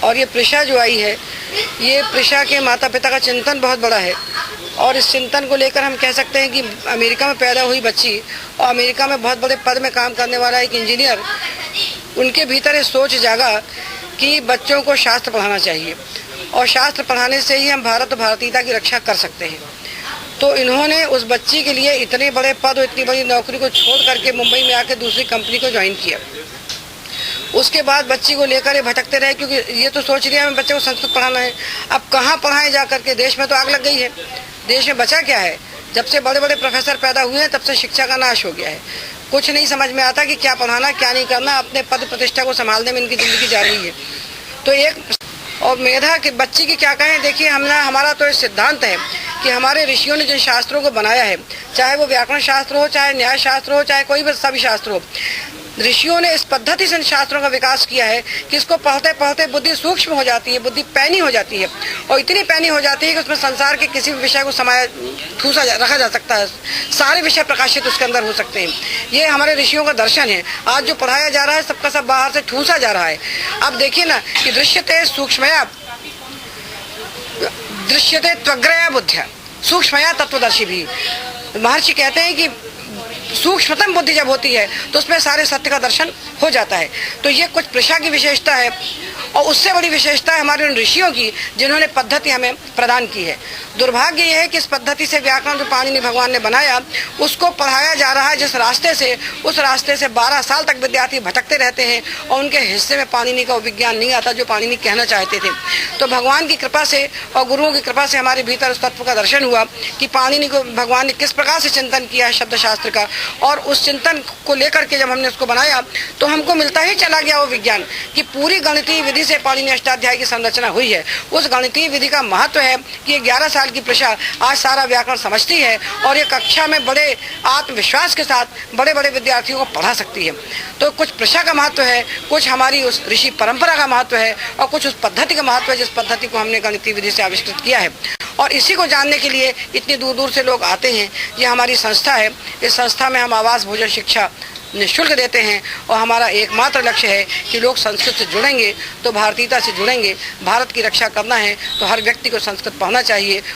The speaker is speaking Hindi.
और ये प्रिशा जो आई है, ये प्रिशा के माता पिता का चिंतन बहुत बड़ा है और इस चिंतन को लेकर हम कह सकते हैं कि अमेरिका में पैदा हुई बच्ची और अमेरिका में बहुत बड़े पद में काम करने वाला एक इंजीनियर, उनके भीतर ये सोच जागा कि बच्चों को शास्त्र पढ़ाना चाहिए और शास्त्र पढ़ाने से ही हम भारत और भारतीयता की रक्षा कर सकते हैं। तो इन्होंने उस बच्ची के लिए इतने बड़े पद और इतनी बड़ी नौकरी को छोड़ करके मुंबई में आकर दूसरी कंपनी को ज्वाइन किया। उसके बाद बच्ची को लेकर ये भटकते रहे, क्योंकि ये तो सोच लिया हमें बच्चे को संस्कृत पढ़ाना है। अब कहाँ पढ़ाएं जा करके, देश में तो आग लग गई है। देश में बचा क्या है? जब से बड़े बड़े प्रोफेसर पैदा हुए हैं तब से शिक्षा का नाश हो गया है। कुछ नहीं समझ में आता कि क्या पढ़ाना क्या नहीं करना। अपने पद प्रतिष्ठा को संभालने में इनकी जिंदगी जा रही है। तो एक और मेधा के बच्ची की क्या कहें। देखिए, हमारा तो एक सिद्धांत है कि हमारे ऋषियों ने जिन शास्त्रों को बनाया है, चाहे वो व्याकरण शास्त्र हो, चाहे न्याय शास्त्र हो, चाहे कोई भी सभी शास्त्र हो, ऋषियों ने इस पद्धति से इन शास्त्रों का विकास किया है कि इसको पढ़ते पढ़ते बुद्धि सूक्ष्म हो जाती है, बुद्धि पैनी हो जाती है और इतनी पैनी हो जाती है कि उसमें संसार के किसी भी विषय को रखा जा सकता है। सारे विषय प्रकाशित उसके अंदर हो सकते हैं। ये हमारे ऋषियों का दर्शन है। आज जो पढ़ाया जा रहा है सबका सब बाहर से ठूसा जा रहा है। अब देखिए ना कि दृश्यते सूक्ष्मया, दृश्यते त्वग्रया बुद्धिया, सूक्ष्मया तत्वदर्शी भी। महर्षि कहते हैं कि सूक्ष्मतम बुद्धि जब होती है तो उसमें सारे सत्य का दर्शन हो जाता है। तो ये कुछ प्रिशा की विशेषता है और उससे बड़ी विशेषता है हमारे उन ऋषियों की जिन्होंने पद्धति हमें प्रदान की है। दुर्भाग्य यह है कि इस पद्धति से व्याकरण जो पाणिनि भगवान ने बनाया उसको पढ़ाया जा रहा है जिस रास्ते से, उस रास्ते से 12 साल तक विद्यार्थी भटकते रहते हैं और उनके हिस्से में पाणिनि का विज्ञान नहीं आता जो पाणिनि कहना चाहते थे। तो भगवान की कृपा से और गुरुओं की कृपा से हमारे भीतर उस तत्व का दर्शन हुआ कि पाणिनि को भगवान ने किस प्रकार से चिंतन किया है शब्द शास्त्र का, और उस चिंतन को लेकर के जब हमने उसको बनाया तो हमको मिलता ही चला गया वो विज्ञान कि पूरी गणितीय विधि से पाणिनि अष्टाध्याय की संरचना हुई है। उस गणितीय विधि का महत्व है कि 11 साल की प्रिशा आज सारा व्याकरण समझती है और ये कक्षा में बड़े आत्मविश्वास के साथ बड़े बड़े विद्यार्थियों को पढ़ा सकती है। तो कुछ प्रिशा का महत्व है, कुछ हमारी उस ऋषि परंपरा का महत्व है और कुछ उस पद्धति का महत्व है जिस पद्धति को हमने गणितीय विधि से आविष्कृत किया है। और इसी को जानने के लिए इतनी दूर दूर से लोग आते हैं। ये हमारी संस्था है। इस संस्था में हम आवास भोजन शिक्षा निःशुल्क देते हैं और हमारा एकमात्र लक्ष्य है कि लोग संस्कृत से जुड़ेंगे तो भारतीयता से जुड़ेंगे। भारत की रक्षा करना है तो हर व्यक्ति को संस्कृत पढ़ना चाहिए।